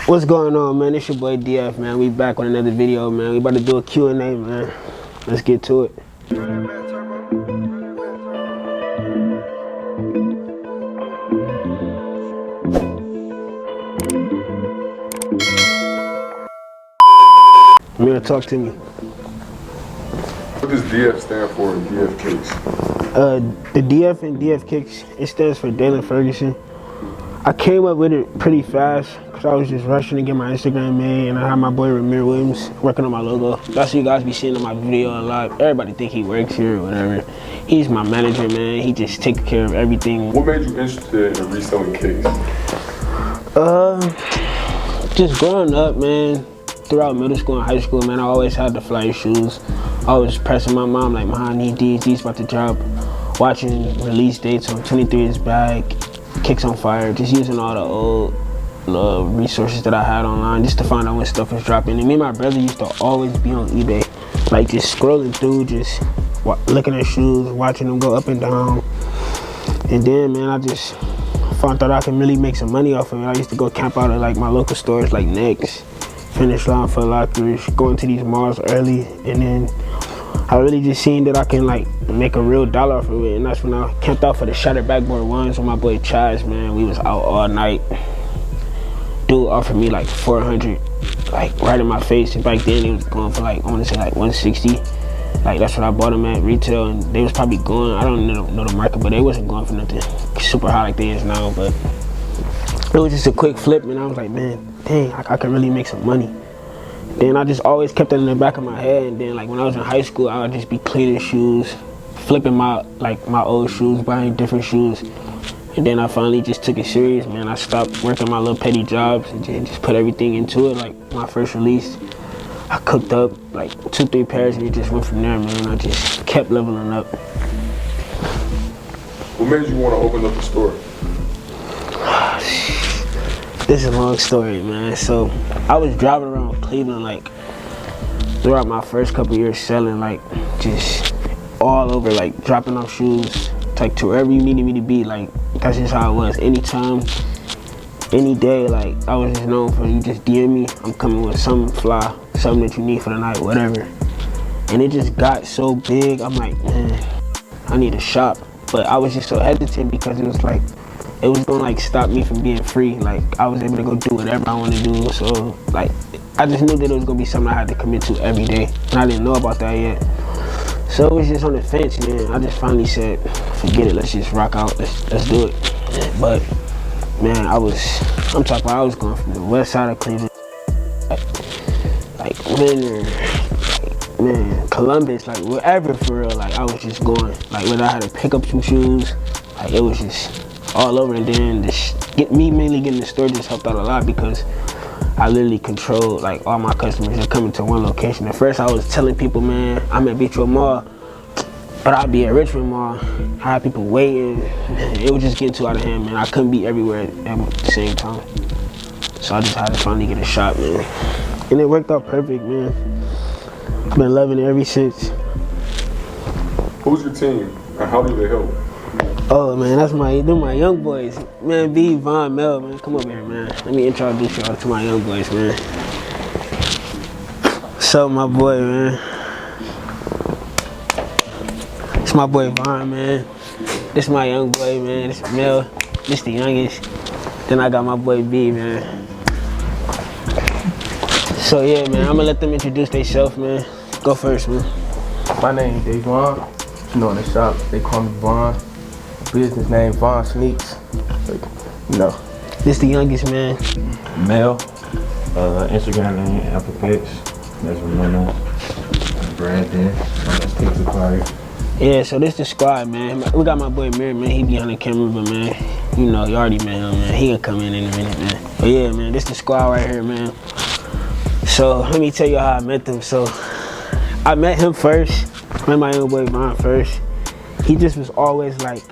What's going on, man? It's your boy DF, man. We back with another video, man. We about to do a Q&A, man. Let's get to it. Man, talk to me. What does DF stand for in DF Kicks? The DF and DF Kicks, it stands for Dalen Ferguson. I came up with it pretty fast because I was just rushing to get my Instagram made, and I had my boy Ramir Williams working on my logo. That's what you guys be seeing in my video a lot. Everybody think he works here or whatever. He's my manager, man. He just takes care of everything. What made you interested in reselling kicks? Just growing up, man. Throughout middle school and high school, man, I always had the fly shoes. I was pressing my mom like, "Mom, I need these about to drop." Watching release dates on 23 is Back, Kicks on Fire, just using all the old resources that I had online just to find out when stuff was dropping. And me and my brother used to always be on eBay, like just scrolling through, just looking at shoes, watching them go up and down. And then, man, I just found out I can really make some money off of it. I used to go camp out at like my local stores like Next, Finish Line, Foot Lockers, going to these malls early, and then I really just seen that I can like make a real dollar off of it, and that's when I camped out for the Shattered Backboard ones with my boy Chaz, man. We was out all night. Dude offered me like 400, like right in my face, and back then it was going for like, I want to say like 160. Like that's what I bought them at retail, and they was probably going, I don't know the market, but they wasn't going for nothing super high like they is now, but it was just a quick flip, and I was like, man, dang, I could really make some money. Then I just always kept it in the back of my head, and then like when I was in high school, I would just be cleaning shoes, flipping my old shoes, buying different shoes. And then I finally just took it serious, man. I stopped working my little petty jobs and just put everything into it. Like my first release, I cooked up like 2-3 pairs, and it just went from there, man. I just kept leveling up. What made you want to open up a store? This is a long story, man. So I was driving around Cleveland like throughout my first couple years selling, like just all over, like dropping off shoes, like to wherever you needed me to be. Like that's just how it was. Anytime, any day, like I was just known for, you just DM me, I'm coming with something fly, something that you need for the night, whatever. And it just got so big, I'm like, man, I need a shop. But I was just so hesitant because it was like, it was gonna like stop me from being free. Like I was able to go do whatever I want to do. So like I just knew that it was gonna be something I had to commit to every day, and I didn't know about that yet. So it was just on the fence, man. I just finally said, forget it, let's just rock out, let's do it. But man, I was going from the west side of Cleveland, like Winter, like, man, Columbus, like wherever for real. Like I was just going, like whether I had to pick up some shoes, like it was just all over. And then mainly getting the store just helped out a lot because I literally controlled like all my customers that coming to one location. At first I was telling people, man, I'm at Beachwood Mall, but I'd be at Richmond Mall. I had people waiting. It was just getting too out of hand, man. I couldn't be everywhere at the same time. So I just had to finally get a shot, man. And it worked out perfect, man. I've been loving it ever since. Who's your team and how do they help? Oh man, they're my young boys. Man, B, Von, Mel, man, come over here, man. Let me introduce y'all to my young boys, man. What's up, my boy, man? It's my boy Von, man. This my young boy, man. This Mel, this the youngest. Then I got my boy B, man. So yeah, man, I'm gonna let them introduce themselves, man. Go first, man. My name is Davon. You know, in the shop, they call me Von. Business name Von Sneaks. You know. This the youngest, man. Mel. Instagram name Applepix. That's Ramona. Brandon. That's Kicks Acquired. Yeah, so this the squad, man. We got my boy Mary, man. He be on the camera, but man, you know, you already met him, man. He gonna come in a minute, man. But yeah, man, this the squad right here, man. So let me tell you how I met them. So I met him first. Met my young boy Von first. He just was always like,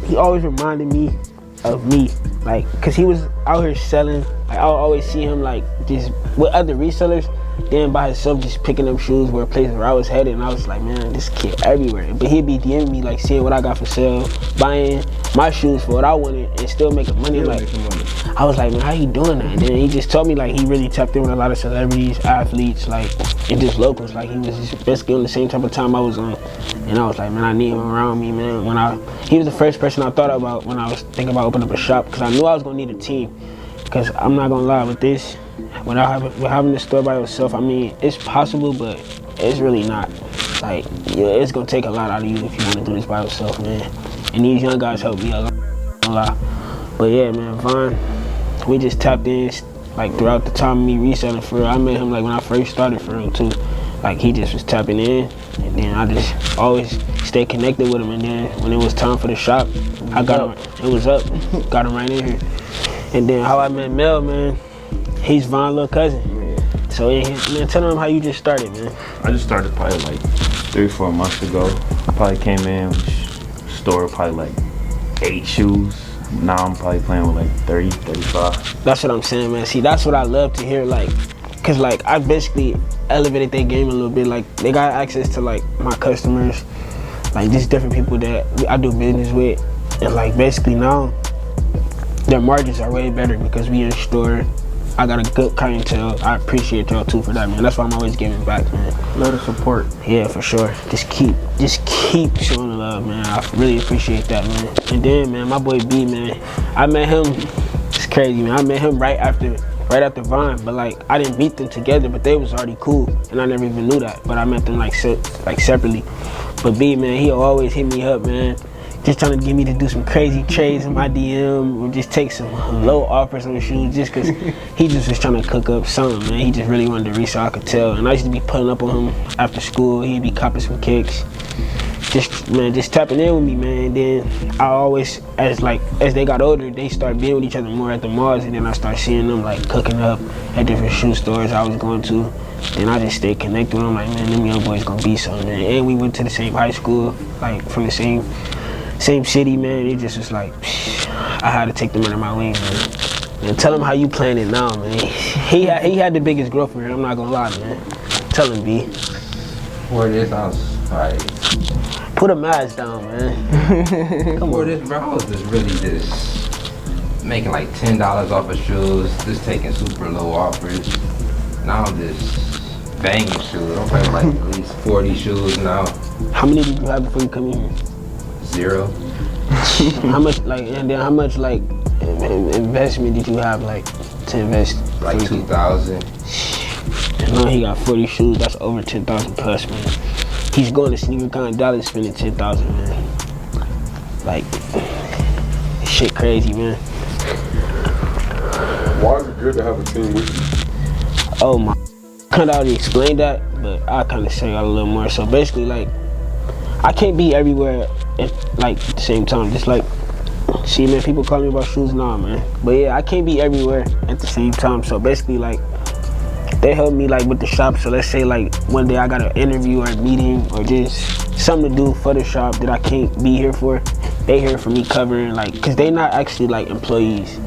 he always reminded me of me, like, cause he was out here selling Like I'll always see him like just with other resellers, then by himself just picking up shoes where places where I was headed, and I was like, man, this kid everywhere. But he'd be DMing me like seeing what I got for sale, buying my shoes for what I wanted, and still making money. I was like, man, how you doing that? And then he just told me like he really tapped in with a lot of celebrities, athletes, like and just locals. Like he was just basically on the same type of time I was on, and I was like, man, I need him around me, man. He was the first person I thought about when I was thinking about opening up a shop, because I knew I was gonna need a team. Because I'm not gonna lie, with this, without having this store by yourself, I mean, it's possible, but it's really not. Like, yeah, it's gonna take a lot out of you if you wanna do this by yourself, man. And these young guys help me a lot. But yeah, man, Von, we just tapped in, like, throughout the time of me reselling for real. I met him, like, when I first started for real, too. Like, he just was tapping in, and then I just always stayed connected with him. And then when it was time for the shop, I got him, it was up, got him right in here. And then how I met Mel, man, he's Von's little cousin. Yeah. So, man, tell him how you just started, man. I just started probably like 3 or 4 months ago. I probably came in, store probably like 8 shoes. Now I'm probably playing with like 30, 35. That's what I'm saying, man. See, that's what I love to hear, like, cause like I basically elevated their game a little bit. Like they got access to like my customers, like just different people that I do business with, and like basically now their margins are way better because we in store. I got a good clientele. I appreciate y'all too for that, man. That's why I'm always giving back, man. Love the support. Yeah, for sure. Just keep showing the love, man. I really appreciate that, man. And then, man, my boy B, man, I met him. It's crazy, man. I met him right after Von, but like I didn't meet them together, but they was already cool, and I never even knew that. But I met them like separately. But B, man, he'll always hit me up, man. Just trying to get me to do some crazy trades in my DM, or just take some low offers on the shoes, just cause he just was trying to cook up something, man. He just really wanted to resell, I could tell. And I used to be pulling up on him after school. He'd be copping some kicks. Just tapping in with me, man. And then I always, as they got older, they started being with each other more at the malls, and then I started seeing them like cooking up at different shoe stores I was going to. Then I just stayed connected with them, like, man, them young boys gonna be something, man. And we went to the same high school, like from the same city, man. It just was like, I had to take them under my wing, man. And tell him how you playing it now, man. He had the biggest growth for him, I'm not gonna lie, man. Tell him, B. For this, I was like, put a mask down, man. Come for on. this, bro, I was just really just making like $10 off of shoes, just taking super low offers. Now I'm just banging shoes. I'm playing like at least 40 shoes now. How many did you have before you come in here? 0. How much investment did you have like to invest? Like 2,000. And now he got 40 shoes. That's over 10,000 plus, man. He's going to SneakerCon Dallas spending 10,000, man. Like, shit crazy, man. Why is it good to have a team with you? Oh my, kind of already explained that, but I kind of say out a little more. So basically, like, I can't be everywhere at the same time. Just like, see, man, people call me about shoes, nah, man. But yeah, I can't be everywhere at the same time. So basically, like, they help me like with the shop. So let's say like one day I got an interview or a meeting or just something to do for the shop that I can't be here for. They here for me covering, like, cause they not actually like employees.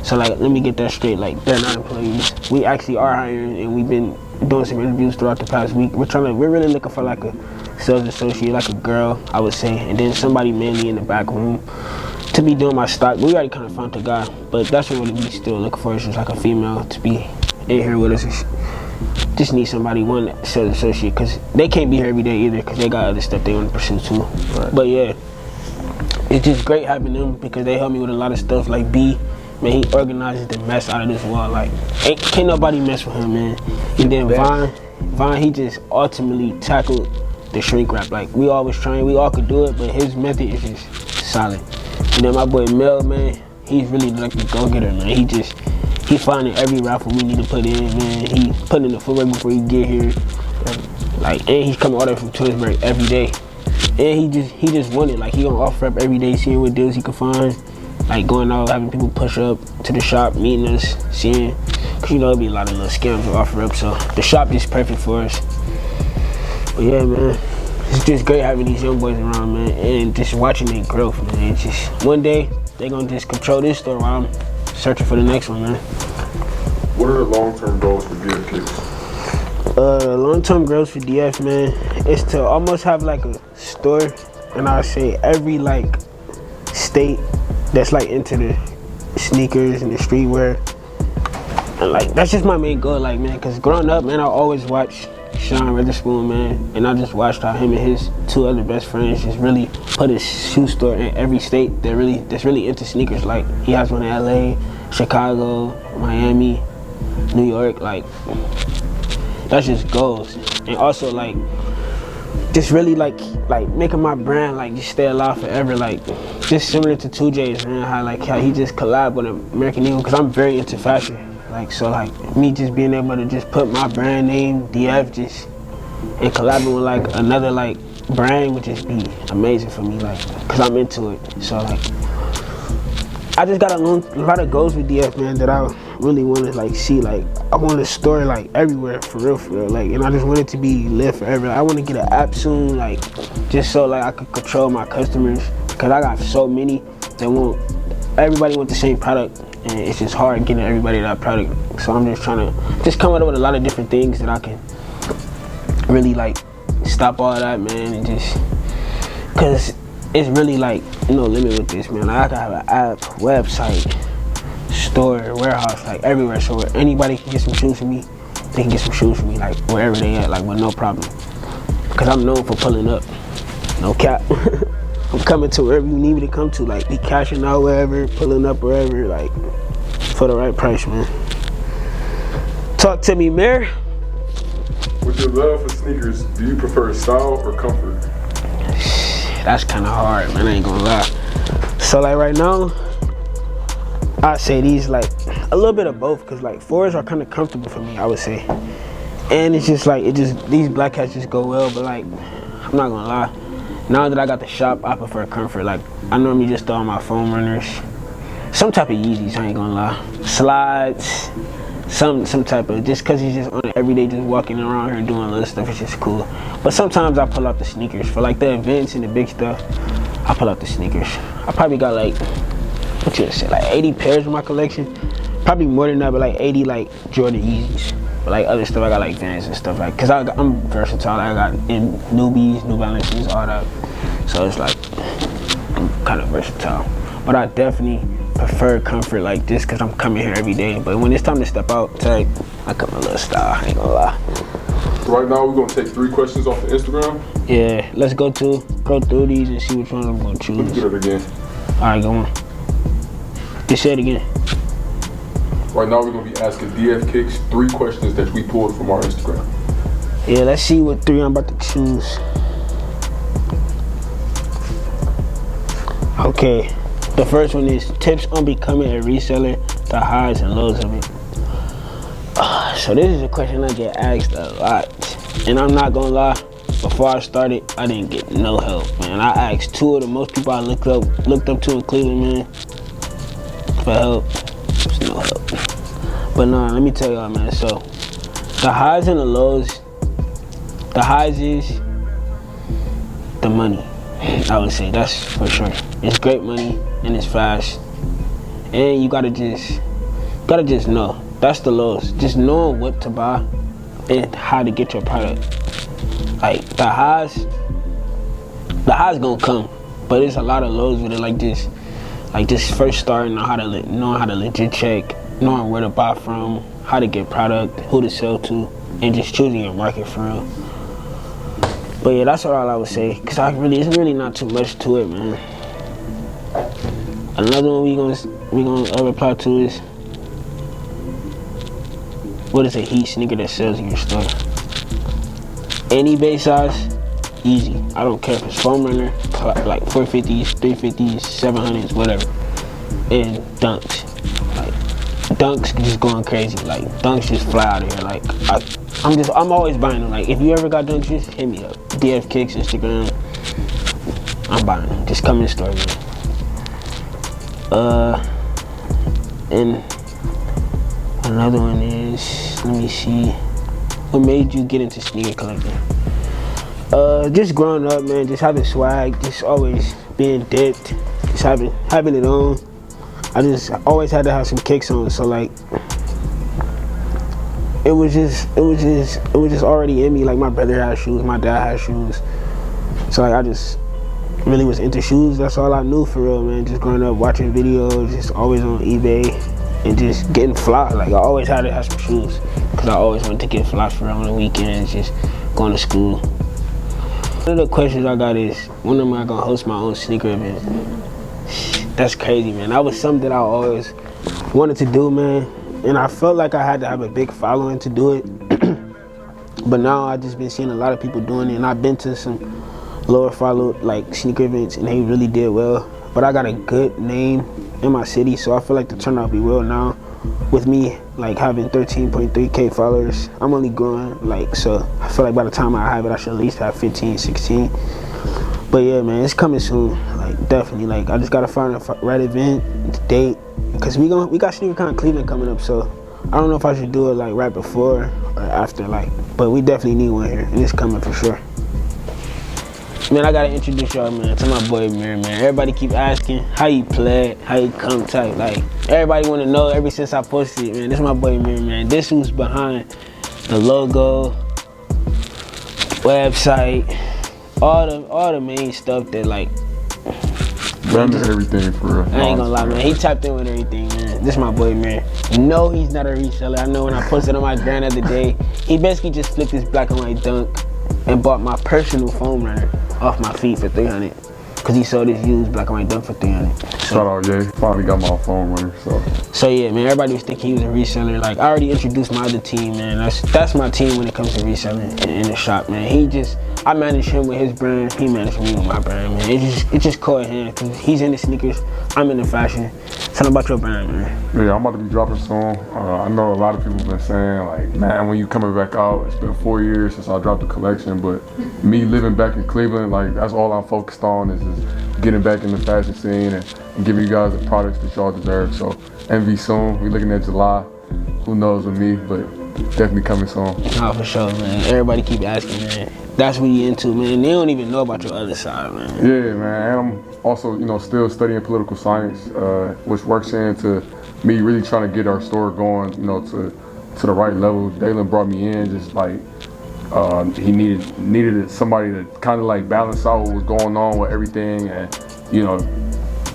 So like, let me get that straight. Like, they're not employees. We actually are hiring, and we've been doing some interviews throughout the past week. We're really looking for like a sales associate, like a girl, I would say, and then somebody mainly in the back room to be doing my stock. We already kind of found the guy, but that's what we still looking for, is just like a female to be in here with us. Just need somebody, one sales associate, because they can't be here every day either, because they got other stuff they want to pursue too. Right. But yeah, it's just great having them because they help me with a lot of stuff. Like B, man, he organizes the mess out of this world. Like, can't nobody mess with him, man. And then Von, he just ultimately tackled the shrink wrap. Like, we always trying, we all could do it, but his method is just solid. And then my boy Mel, man, he's really like the go-getter, man. He finding every raffle we need to put in, man. He putting in the footwork before he get here. Like, and he's coming all the way from Twinsburg every day. And he just won it. Like, he gonna offer up every day, seeing what deals he can find. Like, going out, having people push up to the shop, meeting us, seeing. Cause you know, there'll be a lot of little scams to offer up. So the shop is perfect for us. But yeah, man, it's just great having these young boys around, man. And just watching their growth, man. It's just, one day, they gonna just control this store while I'm searching for the next one, man. What are the long-term goals for DF Kicks? Long-term goals for DF, man, is to almost have like a store, and I say every like state that's like into the sneakers and the streetwear, and like that's just my main goal, like, man, cause growing up, man, I always watched Sean Witherspoon, man, and I just watched how him and his two other best friends just really put his shoe store in every state that's really into sneakers. Like he has one in LA, Chicago, Miami, New York, like that's just goals. And also like just really like making my brand like just stay alive forever, like just similar to 2J's, man, how he just collabed with American Eagle, because I'm very into fashion. Like, so like me just being able to just put my brand name, DF, just and collabing with like another like brand would just be amazing for me, like, cause I'm into it. So like I just got a lot of goals with DF, man, that I really want to like see. Like I want a store like everywhere, for real, like, and I just want it to be live forever. I want to get an app soon, like just so like I could control my customers, cause I got so many that everybody want the same product, and it's just hard getting everybody that product. So I'm just trying to just come up with a lot of different things that I can really like stop all that, man, and just cause it's really like no limit with this, man. Like, I can have an app, website, store, warehouse, like everywhere. So where anybody can get some shoes from me, they can get some shoes from me, like wherever they at, like with no problem. Cause I'm known for pulling up, no cap. I'm coming to wherever you need me to come to, like be cashing out wherever, pulling up wherever, like for the right price, man. Talk to me, Mayor. With your love for sneakers, do you prefer style or comfort? That's kind of hard, man, I ain't gonna lie. So like right now, I say these like a little bit of both, cause like 4s are kind of comfortable for me, I would say. And it's just like, these black hats just go well, but like, I'm not gonna lie. Now that I got the shop, I prefer comfort. Like I normally just throw on my foam runners, some type of Yeezys, I ain't gonna lie. Slides, some type of, just cause he's just on it every day, just walking around here doing little stuff, it's just cool. But sometimes I pull out the sneakers. For like the events and the big stuff, I pull out the sneakers. I probably got like, what you say, like 80 pairs in my collection. Probably more than that, but like 80 like Jordan Yeezys. But like other stuff, I got like Vans and stuff, like, cause I'm versatile. I got in newbies, New Balances, all that. So it's like, I'm kind of versatile. But I definitely prefer comfort, like this, cause I'm coming here every day. But when it's time to step out, I come a little style, I ain't gonna lie. Right now, we're gonna take 3 questions off of Instagram. Yeah, let's go through these and see which one I'm gonna choose. Let's do it again. All right, go on. Just say it again. Right now, we're gonna be asking DF Kicks 3 questions that we pulled from our Instagram. Yeah, let's see what 3 I'm about to choose. Okay, the first one is tips on becoming a reseller, the highs and lows of it. So this is a question I get asked a lot, and I'm not gonna lie, before I started, I didn't get no help, man. I asked 2 of the most people I looked up to in Cleveland, man, for help. There's no help. But nah, let me tell y'all, man. So the highs and the lows, the highs is the money. I would say that's for sure. It's great money and it's fast, and you gotta just know. That's the lows. Just knowing what to buy and how to get your product. Like the highs gonna come, but there's a lot of lows with it. Like just first starting on knowing how to legit check, knowing where to buy from, how to get product, who to sell to, and just choosing your market for real. But yeah, that's all I would say, cause it's really not too much to it, man. Another one we gonna reply to is, what is a heat sneaker that sells in your store? Any base size, easy. I don't care if it's foam runner, like 450s, 350s, 700s, whatever. And dunks. Like dunks just going crazy. Like dunks just fly out of here. Like I'm always buying them. Like if you ever got dunks, just hit me up. DF Kicks, Instagram. I'm buying them. Just come in the store, man. And another one is, let me see, what made you get into sneaker collecting? Just growing up, man, just having swag, just always being dipped, just having it on. I just always had to have some kicks on, so like, it was just already in me. Like my brother had shoes, my dad had shoes, so like I just really was into shoes. That's all I knew for real, man. Just growing up watching videos, just always on eBay, and just getting fly. Like I always had to have some shoes, cause I always wanted to get fly for real on the weekends, just going to school. One of the questions I got is, when am I gonna host my own sneaker event? That's crazy, man. That was something that I always wanted to do, man. And I felt like I had to have a big following to do it. But now I just been seeing a lot of people doing it, and I've been to some lower followed like sneaker events, and they really did well. But I got a good name in my city, so I feel like the turnout will be well now. With me like having 13.3K followers, I'm only growing, like, so I feel like by the time I have it, I should at least have 15, 16. But yeah, man, it's coming soon, like definitely. Like I just gotta find a right event, date, cause we got SneakerCon Cleveland coming up, so I don't know if I should do it like right before or after, like, but we definitely need one here, and it's coming for sure. Man, I gotta introduce y'all, man, to my boy Mir, man. Everybody keep asking how you play, how you come type. Like, everybody wanna know ever since I posted it, man. This is my boy Mir, man. This who's behind the logo, website, all the main stuff that like. Run everything for real. I ain't gonna lie, man. He tapped in with everything, man. This is my boy Mir. No, he's not a reseller. I know when I posted on my gram the other day, he basically just flipped his black and white Dunk and bought my personal foam runner off my feet for $300, cause he sold his used black and white Dunk for $300. Shout out, Ye. Finally got my phone runner. So yeah, man. Everybody was thinking he was a reseller. Like I already introduced my other team, man. That's my team when it comes to reselling in the shop, man. I manage him with his brand. He managed me with my brand, man. It just caught him, cause he's in the sneakers, I'm in the fashion. Tell him about your brand, man. Yeah, I'm about to be dropping soon. I know a lot of people have been saying, like, man, when you coming back out, it's been 4 years since I dropped the collection, but me living back in Cleveland, like, that's all I'm focused on is getting back in the fashion scene and giving you guys the products that y'all deserve. So, Envy soon. We're looking at July. Who knows with me, but definitely coming soon. Nah, for sure, man. Everybody keep asking, man. That's what you into, man. They don't even know about your other side, man. Yeah, man. And I'm also, still studying political science, which works into me really trying to get our store going, to the right level. Dalen brought me in just like he needed somebody to kind of like balance out what was going on with everything, and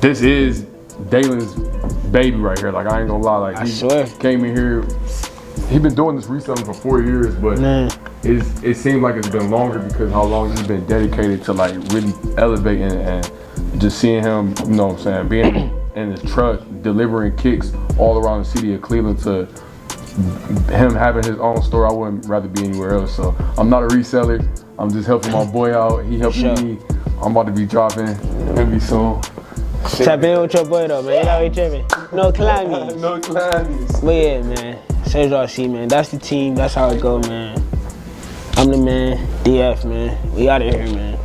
this is Dalen's baby right here. Like I ain't gonna lie, like he came in here. He been doing this reselling for 4 years, but it seems like it's been longer because how long he's been dedicated to like really elevating, and just seeing him, being in his truck delivering kicks all around the city of Cleveland to him having his own store. I wouldn't rather be anywhere else. So I'm not a reseller. I'm just helping my boy out. He helping me. I'm about to be dropping Envy soon. Tap in with your boy though, man. You know what tripping? No climbies. No climbies. But yeah, man. So as y'all see, man, that's the team. That's how it go, man. I'm the man, DF, man. We out of here, man.